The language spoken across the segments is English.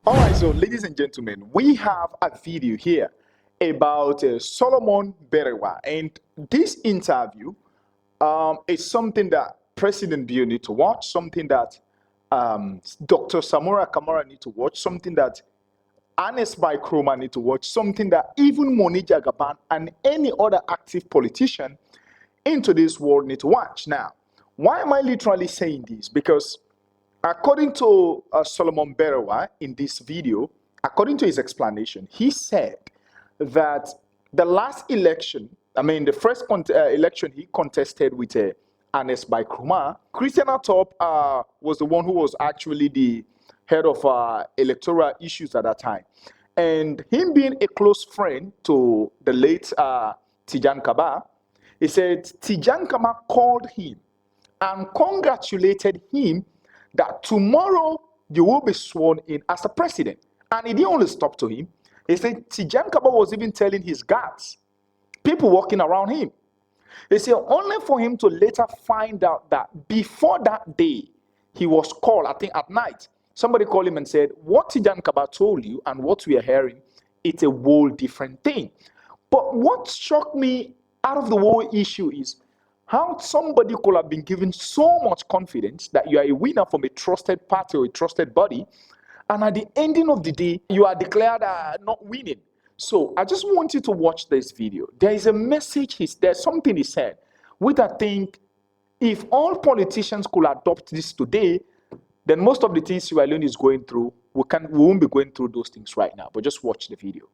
Alright, so ladies and gentlemen, we have a video here about Solomon Berawa, and this interview is something that President Bio need to watch, something that Dr.Samura need to watch, something that EBK need to watch, something that even Moni Jagaban and any other active politician in today's world need to watch. Now, why am I literally saying this? Because according to Solomon Berawa in this video, according to his explanation, he said that the last election, the first election he contested with EBK, Christian Atop was the one who was actually the head of electoral issues at that time. And him being a close friend to the late Tijan Kaba, he said Tijan Kaba called him and congratulated him that tomorrow you will be sworn in as a president. And he didn't only stop to him. He said Tijan Kaba was even telling his guards, people walking around him. He said only for him to later find out that before that day, he was called, I think at night. Somebody called him and said, what Tijan Kaba told you and what we are hearing, it's a whole different thing. But what shocked me out of the whole issue is how somebody could have been given so much confidence that you are a winner from a trusted party or a trusted body, and at the ending of the day, you are declared not winning. So I just want you to watch this video. There is a message, there's something he said, which I think if all politicians could adopt this today, then most of the things Sierra Leone is going through, we won't be going through those things right now. But just watch the video.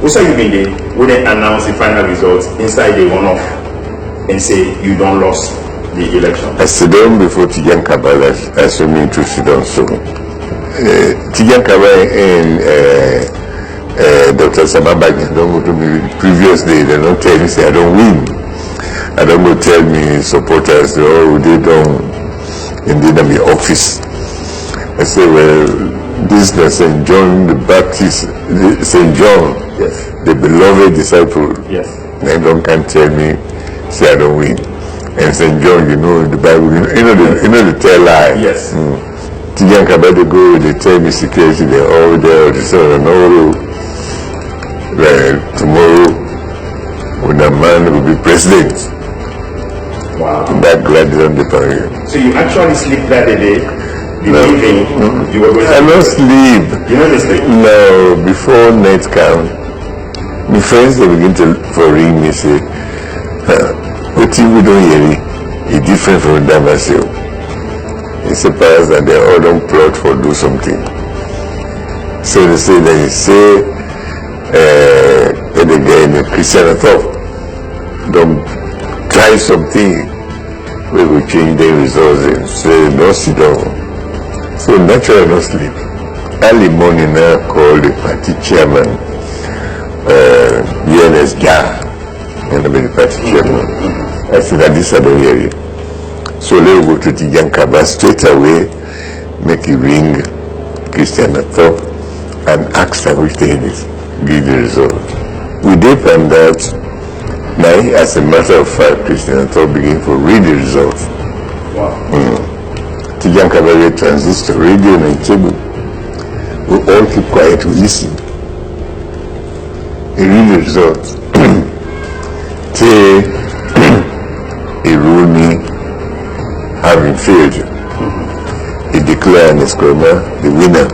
Also, you mean they wouldn't announce the final results inside the one-off and say you don't lost the election? I sit down before Tijan Kaba, I saw me to sit down so. Tijan Kaba and Dr.Samura don't go to me the previous day, they don't tell me, say I don't win. I don't go tell me supporters, oh, they don't, and they don't be office. I say, well, this is St. John the Baptist, St. John, yes, the beloved disciple. Yes. They don't can tell me, say I don't win. And St. John, you know, the Bible, you know the tell lie. Yes. Tijan Kaba they go, they tell me security, they're all there, they say, no, tomorrow, when a man will be president. Wow. That glad on the parade. So you actually sleep that day? Believing you were going to... I don't sleep. You know this thing? No, before night count, my friends they begin to ring me, say, what we don't hear is different from them. I say, it's a pass and they all don't plot for do something. So they say, the guy in the Christian Atop, don't try something, we will change the results and say, no sit down. So naturally no sleep. Early morning I call the party chairman, ENS Jar, and I'm the party chairman. I said that this I don't hear you. So let's go to Tijan Kaba straight away, make it ring Christian Atop and ask them which thing is, give the result. We depend that now, as a matter of fact, Christian Atop begin to read the results. Wow. Tijan Kaba transistor, radio and table. We all keep quiet to listen. He read the results. He ruled me having failed. He declared EBK the winner.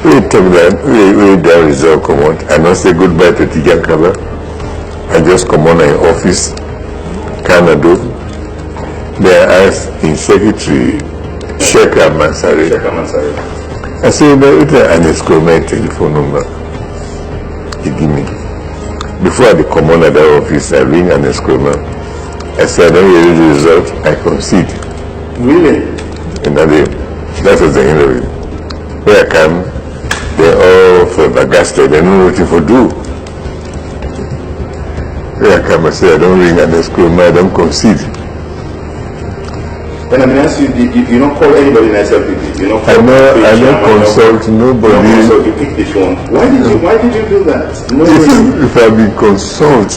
We took that, we the result come out, and I say goodbye to Tijan Kaba. I just come on in office, Canada. They asked in secretary, Sheikh Mansari. I say, but an EBK telephone number. He give me. Before I come on at the office, I ring an EBK. I said, I don't hear the result, I concede. Really? And that was the end of it. Where I come, they all flabbergasted, they know what to do. Where I come, I say, I don't ring an EBK, I don't concede. When I ask you, you don't call anybody in SLPP? You don't call I don't consult nobody. You don't consult, you pick the phone. Why did you do that? No if I be consult,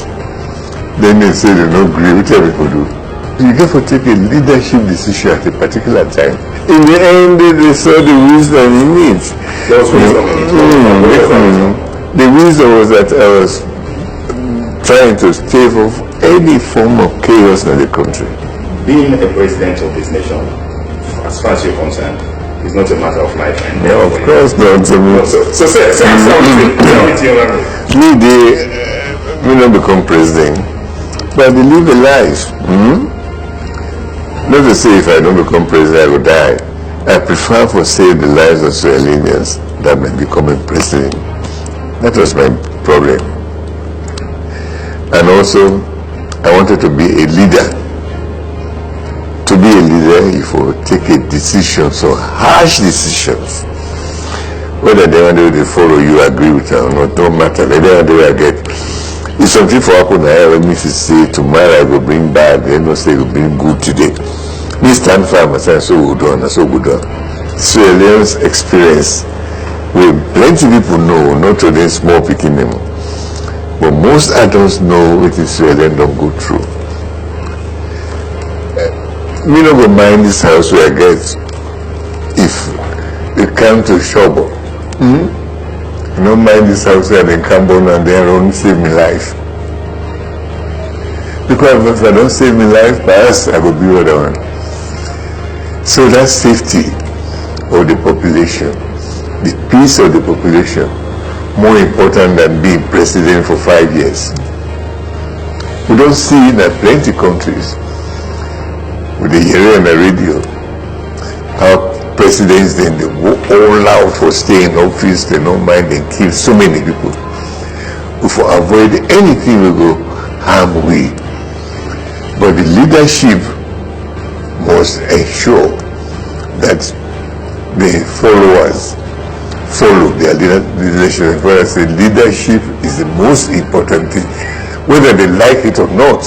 then they say they don't agree, which people do. You get to take a leadership decision at a particular time. In the end, they saw the wisdom in it. There was wisdom in it. The wisdom was that I was trying to stave off any form of chaos in the country. Being a president of this nation, as far as you're concerned, is not a matter of life and death. Yeah, of course not. So say something. We don't become president, but they live a life. Not to say if I don't become president, I will die. I prefer to save the lives of Sierra Leoneans than becoming president. That was my problem. And also, I wanted to be a leader. To be a leader, you will take a decision, so harsh decisions. Whether they want to follow you, agree with them or not, don't matter. They don't do get. If something for happen, I have me to say tomorrow I will bring bad, they don't say I will bring good today. Me stand firm and say so good on, so good on. Sierra Leone's experience, we plenty people know, not to the small picking them. But most adults know what is Sierra Leone don't go through. Me not go mind this house where I get if they come to trouble. I don't mind this house where they come on and they only save me life. Because if I don't save me life, perhaps I will be other one. So that's safety of the population, the peace of the population, more important than being president for 5 years. We don't see in plenty countries with the hearing on the radio how presidents then they go all out for staying in office, they don't mind, they kill so many people. If we avoid anything we go harm we. But the leadership must ensure that the followers follow their leadership. When I say leadership is the most important thing, whether they like it or not.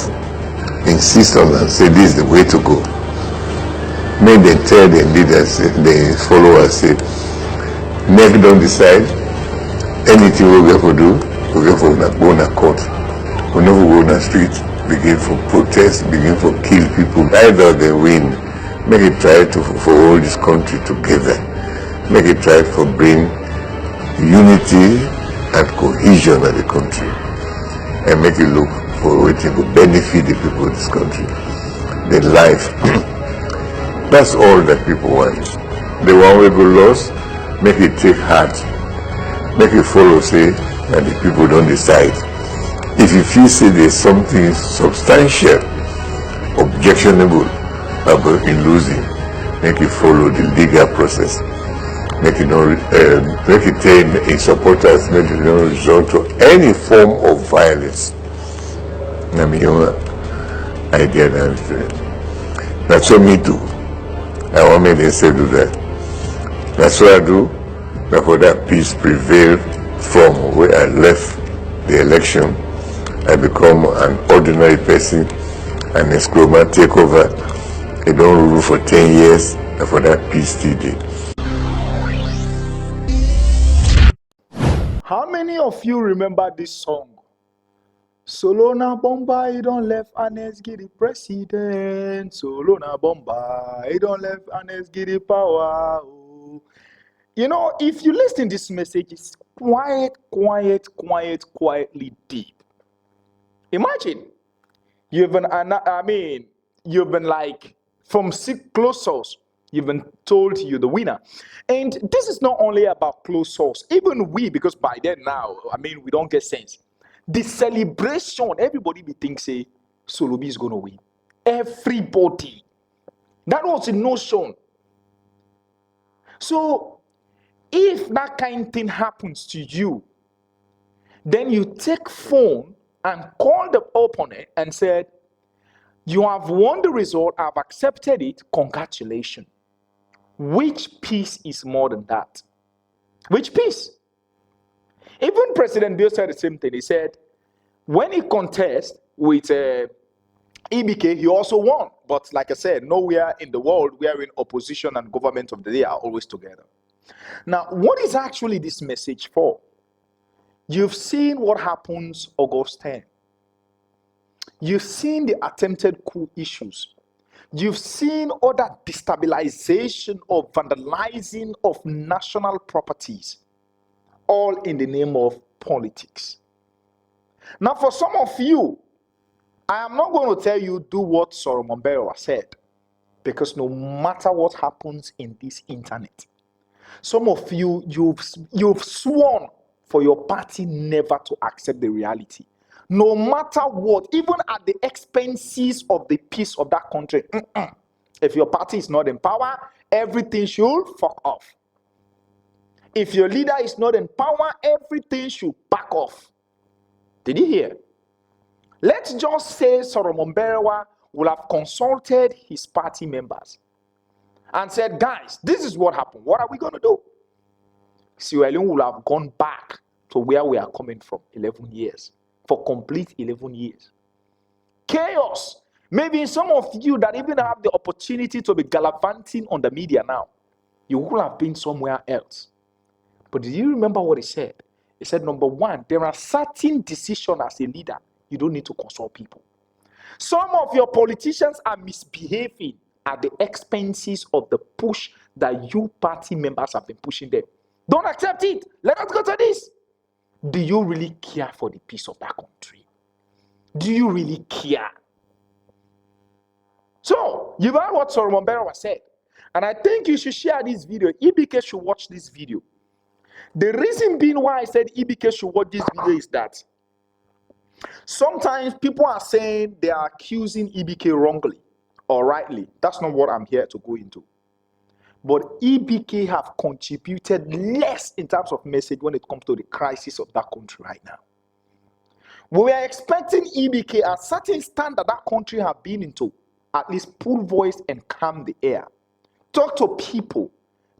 Insist on and say this is the way to go. May they tell the leaders, the followers, say, never don't decide anything we're going to do, we're going to go on a court. We never go on the street, begin for protest, begin for kill people. Either they win, make it try to for all this country together. Make it try to bring unity and cohesion of the country. And make it look for what will benefit the people of this country, their life. That's all that people want. The one we go lost, make it take heart. Make it follow, say, that the people don't decide. If you feel, say, there's something substantial, objectionable about in losing, make it follow the legal process. Make it not, make it tell in supporters, make it not resort to any form of violence. I mean, idea that's what me do. I want me to say do that. That's what I do. Therefore, that peace prevail from where I left the election. I become an ordinary person, and Eskroma take over. They don't rule for 10 years. Therefore, that peace still there. How many of you remember this song? Solona Bomba, he don't left Anes Gidi president. Solona Bomba, he don't left Anes Gidi power. Oh. You know, if you listen to this message, it's quietly deep. Imagine, you've been like, from close source, you've been told you're the winner. And this is not only about close source. Even we, because by then now, we don't get sense. The celebration, everybody be think say Solobi is gonna win. Everybody. That was a notion. So if that kind of thing happens to you, then you take phone and call the opponent and said, you have won the result, I've accepted it, congratulations. Which peace is more than that? Which peace? Even President Bill said the same thing. He said, when he contests with EBK, he also won. But like I said, nowhere in the world where in opposition and government of the day are always together. Now, what is actually this message for? You've seen what happens August 10. You've seen the attempted coup issues. You've seen other destabilization or vandalizing of national properties, all in the name of politics. Now, for some of you, I am not going to tell you do what Solomon Berawa said, because no matter what happens in this internet, some of you, you've sworn for your party never to accept the reality. No matter what, even at the expenses of the peace of that country, if your party is not in power, everything should fuck off. If your leader is not in power, everything should back off. Did you hear? Let's just say Solomon Berawa will have consulted his party members and said, guys, this is what happened. What are we going to do? Sierra Leone will have gone back to where we are coming from 11 years, for complete 11 years. Chaos. Maybe some of you that even have the opportunity to be gallivanting on the media now, you will have been somewhere else. But do you remember what he said? He said, number one, there are certain decisions as a leader you don't need to consult people. Some of your politicians are misbehaving at the expenses of the push that you party members have been pushing them. Don't accept it. Let us go to this. Do you really care for the peace of that country? Do you really care? So, you've heard what Solomon Berawa said. And I think you should share this video. EBK should watch this video. The reason being why I said EBK should watch this video is that sometimes people are saying they are accusing EBK wrongly or rightly. That's not what I'm here to go into. But EBK have contributed less in terms of message when it comes to the crisis of that country right now. We are expecting EBK at certain standard that country have been into, at least pull voice and calm the air. Talk to people.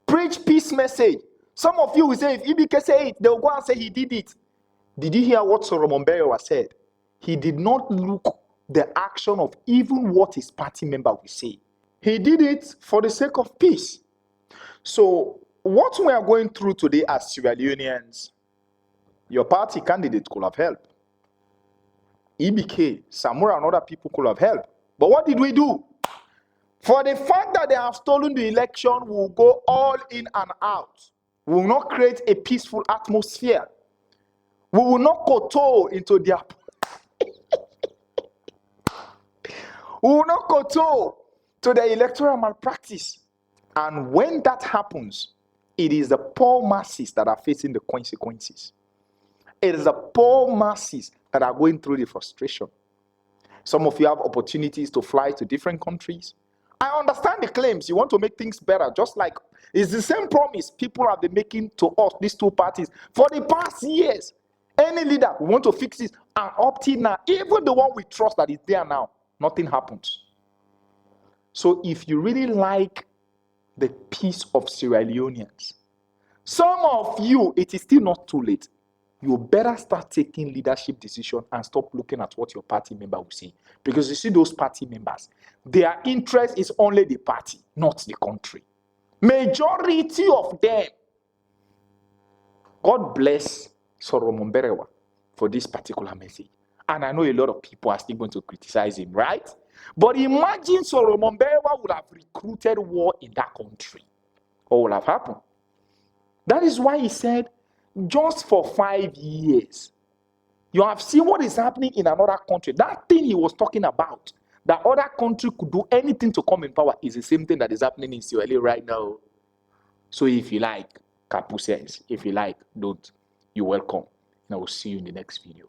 Preach peace message. Some of you will say, if EBK say it, they'll go and say he did it. Did you hear what Solomon Berawa said? He did not look the action of even what his party member will say. He did it for the sake of peace. So, what we are going through today as Sierra Leoneans, your party candidate could have helped. EBK, Samura, and other people could have helped. But what did we do? For the fact that they have stolen the election, we will go all in and out. We will not create a peaceful atmosphere. We will not kowtow into their... We will not kowtow to the electoral malpractice. And when that happens, it is the poor masses that are facing the consequences. It is the poor masses that are going through the frustration. Some of you have opportunities to fly to different countries. I understand the claims. You want to make things better, just like it's the same promise people have been making to us, these two parties, for the past years. Any leader, we want to fix this, and up till now, even the one we trust that is there now, nothing happens. So if you really like the peace of Sierra Leoneans, some of you, it is still not too late. You better start taking leadership decisions and stop looking at what your party member will say. Because you see those party members, their interest is only the party, not the country. Majority of them. God bless Solomon Berawa for this particular message. And I know a lot of people are still going to criticize him, right? But imagine Solomon Berawa would have recruited war in that country. What would have happened? That is why he said, just for 5 years, you have seen what is happening in another country. That thing he was talking about, that other country could do anything to come in power, is the same thing that is happening in Sierra Leone right now. So if you like, Kapu says, if you like, don't. You're welcome. And I will see you in the next video.